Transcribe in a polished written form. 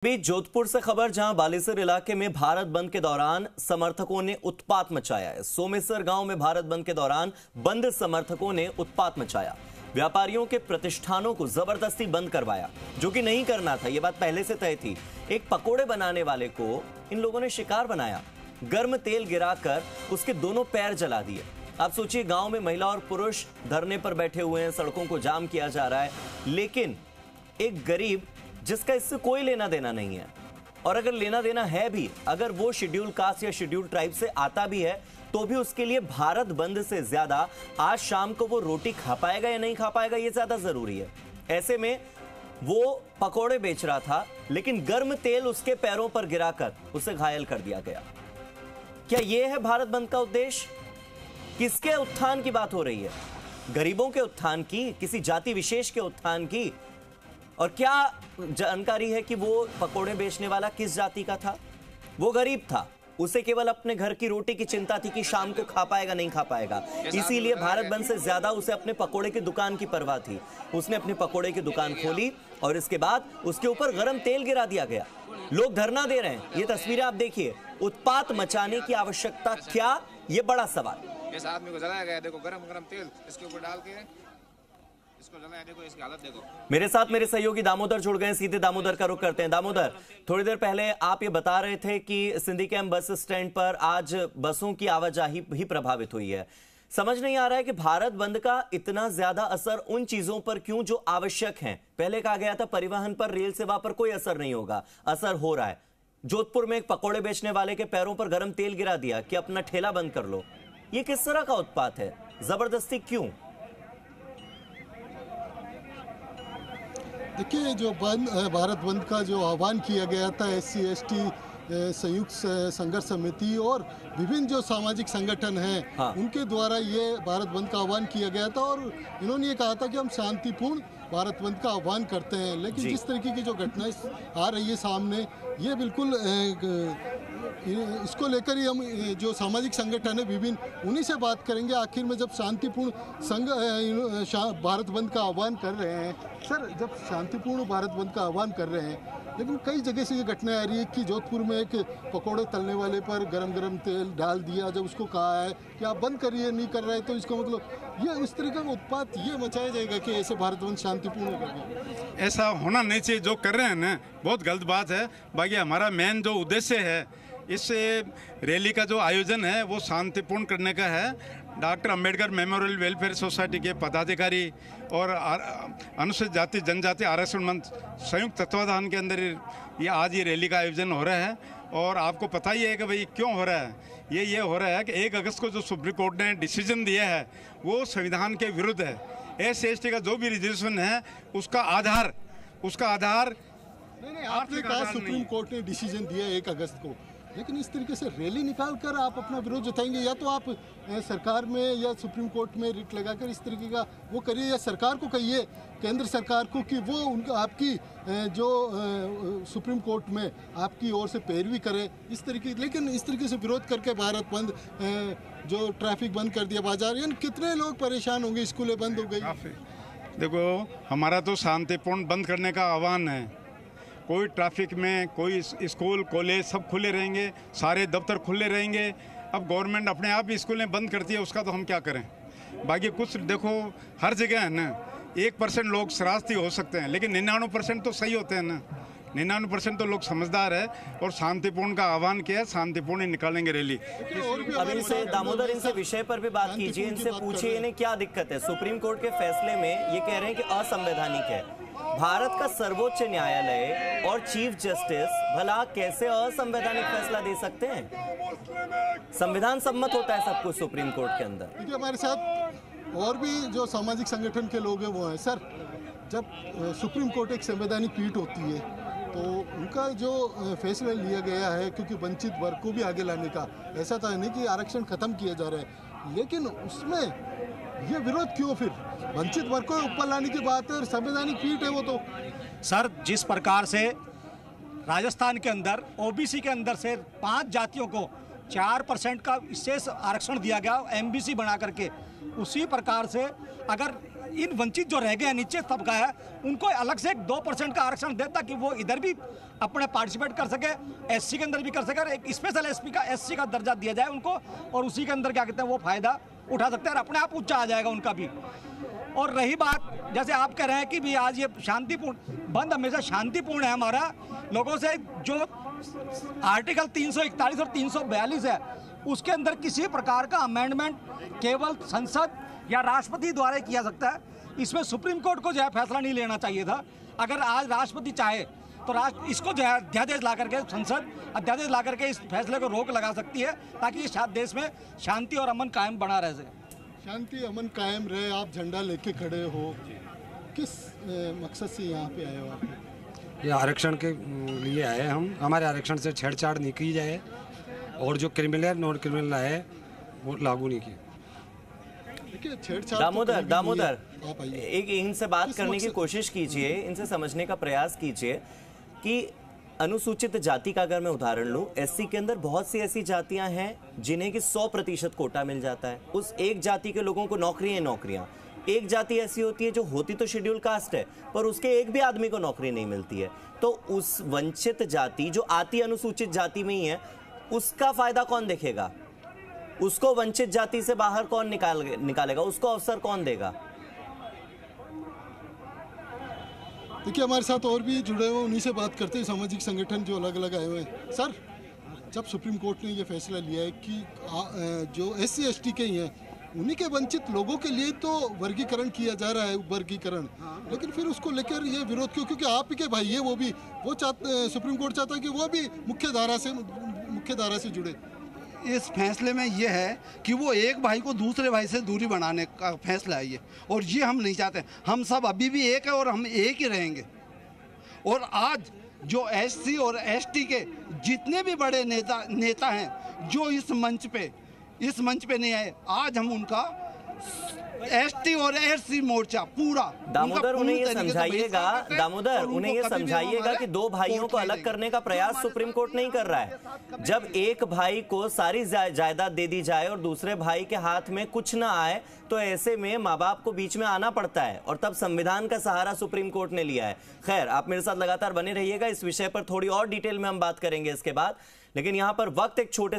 बीच जोधपुर से खबर, जहां बालेसर इलाके में भारत बंद के दौरान समर्थकों ने उत्पात मचाया है। सोमेसर गांव में भारत बंद के दौरान बंद समर्थकों ने उत्पात मचाया। व्यापारियों के प्रतिष्ठानों को जबरदस्ती बंद करवाया, जो कि नहीं करना था। यह बात पहले से तय थी। एक पकोड़े बनाने वाले को इन लोगों ने शिकार बनाया। गर्म तेल गिराकर उसके दोनों पैर जला दिए। आप सोचिए, गांव में महिला और पुरुष धरने पर बैठे हुए हैं, सड़कों को जाम किया जा रहा है, लेकिन एक गरीब जिसका इससे कोई लेना देना नहीं है, और अगर लेना देना है भी, अगर वो शेड्यूल कास्ट या शेड्यूल ट्राइब से आता भी है, तो भी उसके लिए भारत बंद से ज्यादा आज शाम को वो रोटी खा पाएगा या नहीं खा पाएगा, ये ज्यादा जरूरी है। ऐसे में वो पकोड़े बेच रहा था, लेकिन गर्म तेल उसके पैरों पर गिराकर उसे घायल कर दिया गया। क्या यह है भारत बंद का उद्देश्य? किसके उत्थान की बात हो रही है? गरीबों के उत्थान की, किसी जाति विशेष के उत्थान की? और क्या जानकारी है कि वो पकोड़े बेचने वाला किस जाति का था? वो गरीब था, उसे केवल अपने घर की रोटी की चिंता थी कि शाम को खा पाएगा नहीं खा पाएगा। इसीलिए भारत बंद से ज्यादा उसे अपने पकोड़े की दुकान की परवाह थी। उसने अपने पकोड़े की दुकान खोली और इसके बाद उसके ऊपर गरम तेल गिरा दिया गया। लोग धरना दे रहे हैं। ये तस्वीरें आप देखिए। उत्पात मचाने की आवश्यकता क्या, ये बड़ा सवाल। इस आदमी को जलाया गया, देखो गरम गरम तेल इसके ऊपर डाल के इसको जलाया, देखो इसकी हालत देखो। मेरे साथ मेरे सहयोगी दामोदर जुड़ गए। सीधे दामोदर का रुख करते हैं। दामोदर, थोड़ी देर पहले आप ये बता रहे थे कि सिंधी कैंप बस स्टैंड पर आज बसों की आवाजाही भी प्रभावित हुई है। समझ नहीं आ रहा है कि भारत बंद का इतना ज्यादा असर उन चीजों पर क्यों जो आवश्यक हैं। पहले कहा गया था परिवहन पर, रेल सेवा पर कोई असर नहीं होगा, असर हो रहा है। जोधपुर में एक पकोड़े बेचने वाले के पैरों पर गर्म तेल गिरा दिया कि अपना ठेला बंद कर लो। ये किस तरह का उत्पात है? जबरदस्ती क्यों? देखिए, जो भारत बंद का जो आह्वान किया गया था SC ST संयुक्त संघर्ष समिति और विभिन्न जो सामाजिक संगठन हैं, हाँ। उनके द्वारा ये भारत बंद का आह्वान किया गया था और इन्होंने ये कहा था कि हम शांतिपूर्ण भारत बंद का आह्वान करते हैं। लेकिन जिस तरीके की जो घटनाएं आ रही है सामने, ये बिल्कुल इसको लेकर ही हम जो सामाजिक संगठन है विभिन्न, उन्हीं से बात करेंगे। आखिर में जब शांतिपूर्ण भारत बंद का आह्वान कर रहे हैं सर, जब शांतिपूर्ण भारत बंद का आह्वान कर रहे हैं, लेकिन कई जगह से ये घटनाएं आ रही है कि जोधपुर में एक पकोड़े तलने वाले पर गरम तेल डाल दिया। जब उसको कहा है कि आप बंद करिए, नहीं कर रहे हैं, तो इसको मतलब ये इस तरीके का उत्पात ये मचाया जाएगा कि ऐसे भारत बंद शांतिपूर्ण होगा। ऐसा होना नहीं चाहिए। जो कर रहे हैं ना, बहुत गलत बात है। बाकी हमारा मेन जो उद्देश्य है इस रैली का जो आयोजन है वो शांतिपूर्ण करने का है। Doctor Ambedkar memorial welfare society के पदाधिकारी और अनुसूचित जाति जनजाति आरक्षण मंच संयुक्त तत्वाधान के अंदर ये आज ये रैली का आयोजन हो रहा है। और आपको पता ही है कि भाई क्यों हो रहा है। ये हो रहा है कि 1 अगस्त को जो सुप्रीम कोर्ट ने डिसीजन दिया है वो संविधान के विरुद्ध है। SC ST का जो भी रिजर्वेशन है उसका आधार नहीं, आपने कहा सुप्रीम कोर्ट ने डिसीजन दिया 1 अगस्त को, लेकिन इस तरीके से रैली निकाल कर आप अपना विरोध जताएंगे, या तो आप सरकार में या सुप्रीम कोर्ट में रिट लगाकर इस तरीके का वो करिए, या सरकार को कहिए, केंद्र सरकार को, कि वो उनका आपकी जो सुप्रीम कोर्ट में आपकी ओर से पैरवी करे इस तरीके। लेकिन इस तरीके से विरोध करके भारत बंद, जो ट्रैफिक बंद कर दिया, बाजार, यानी कितने लोग परेशान होंगे, स्कूलें बंद हो गई। देखो, हमारा तो शांतिपूर्ण बंद करने का आह्वान है। कोई ट्रैफिक में, कोई स्कूल कॉलेज सब खुले रहेंगे, सारे दफ्तर खुले रहेंगे। अब गवर्नमेंट अपने आप ही स्कूलें बंद करती है, उसका तो हम क्या करें। बाकी कुछ देखो, हर जगह है ना, 1% लोग शरारती हो सकते हैं, लेकिन 99% तो सही होते हैं ना। 99% तो लोग समझदार है और शांतिपूर्ण का आह्वान किया है, शांतिपूर्ण ही निकालेंगे रैली। अब इनसे दामोदर, इनसे विषय पर भी बात कीजिए, इनसे पूछिए इन्हें क्या दिक्कत है। सुप्रीम कोर्ट के फैसले में ये कह रहे हैं कि असंवैधानिक है। भारत का सर्वोच्च न्यायालय और चीफ जस्टिस भला कैसे असंवैधानिक फैसला दे सकते हैं? संविधान सम्मत होता है सब कुछ सुप्रीम कोर्ट के अंदर। देखिए, हमारे साथ और भी जो सामाजिक संगठन के लोग हैं वो हैं। सर, जब सुप्रीम कोर्ट एक संवैधानिक पीठ होती है तो उनका जो फैसला लिया गया है, क्योंकि वंचित वर्ग को भी आगे लाने का, ऐसा तो नहीं कि आरक्षण खत्म किया जा रहा है, लेकिन उसमें ये विरोध क्यों? फिर वंचित वर्ग को ऊपर लाने की बात है और संवैधानिक पीठ है वो तो। सर, जिस प्रकार से राजस्थान के अंदर OBC के अंदर से 5 जातियों को 4% का विशेष आरक्षण दिया गया, MBC बना करके, उसी प्रकार से अगर इन वंचित जो रह गए हैं, नीचे तबका है, उनको अलग से 2% का आरक्षण दे ताकि वो इधर भी अपने पार्टिसिपेट कर सके, एससी के अंदर भी कर सके, और एक स्पेशल एससी का दर्जा दिया जाए उनको, और उसी के अंदर क्या कहते हैं वो फायदा उठा सकते हैं और अपने आप ऊंचा आ जाएगा उनका भी। और रही बात, जैसे आप कह रहे हैं कि भी आज ये शांतिपूर्ण बंद हमेशा शांतिपूर्ण है हमारा, लोगों से जो आर्टिकल 341 और 342 है उसके अंदर किसी प्रकार का अमेंडमेंट केवल संसद या राष्ट्रपति द्वारा ही किया सकता है। इसमें सुप्रीम कोर्ट को जो है फैसला नहीं लेना चाहिए था। अगर आज राष्ट्रपति चाहे तो इसको जो है अध्यादेश ला करके संसद अध्यादेश ला करके इस फैसले को रोक लगा सकती है ताकि इस देश में शांति और अमन कायम बना रह सके। शांति अमन कायम रहे। आप झंडा लेके खड़े हो, किस मकसद से यहाँ पे आए हो आप? ये आरक्षण के लिए आए हम। हमारे आरक्षण से छेड़छाड़ नहीं की जाए और जो क्रिमिनल नॉन क्रिमिनल है वो लागू नहीं किया। दामोदर एक इनसे बात करने की कोशिश कीजिए, इनसे समझने का प्रयास कीजिए कि अनुसूचित जाति का अगर मैं उदाहरण लूं, एससी के अंदर बहुत सी ऐसी जातियां हैं जिन्हें कि 100% कोटा मिल जाता है। उस एक जाति के लोगों को नौकरियां। एक जाति ऐसी होती है जो होती तो शेड्यूल कास्ट है पर उसके एक भी आदमी को नौकरी नहीं मिलती है। तो उस वंचित जाति जो आती अनुसूचित जाति में ही है, उसका फायदा कौन देखेगा? उसको वंचित जाति से बाहर कौन निकालेगा? उसको अवसर कौन देगा? देखिए, हमारे साथ और भी जुड़े हुए, उन्हीं से बात करते हैं, सामाजिक संगठन जो अलग अलग आए हुए हैं। सर, जब सुप्रीम कोर्ट ने ये फैसला लिया है कि जो SC ST के ही हैं उन्हीं के वंचित लोगों के लिए तो वर्गीकरण किया जा रहा है, वर्गीकरण, लेकिन फिर उसको लेकर ये विरोध क्यों? क्योंकि आप ही के भाई है, वो चाहते, सुप्रीम कोर्ट चाहता है कि वो भी मुख्य धारा से जुड़े। इस फैसले में ये है कि वो एक भाई को दूसरे भाई से दूरी बनाने का फैसला है ये, और ये हम नहीं चाहते। हम सब अभी भी एक है और हम एक ही रहेंगे। और आज जो SC और ST के जितने भी बड़े नेता हैं जो इस मंच पे नहीं आए, आज हम उनका ST और SC मोर्चा पूरा दामोदर उन्हें ये समझाइएगा कि दो भाइयों को अलग करने का प्रयास सुप्रीम कोर्ट नहीं कर रहा है। जब एक भाई को सारी जायदाद दे दी जाए और दूसरे भाई के हाथ में कुछ ना आए तो ऐसे में माँ बाप को बीच में आना पड़ता है और तब संविधान का सहारा सुप्रीम कोर्ट ने लिया है। खैर, आप मेरे साथ लगातार बने रहिएगा, इस विषय पर थोड़ी और डिटेल में हम बात करेंगे इसके बाद, लेकिन यहाँ पर वक्त एक छोटे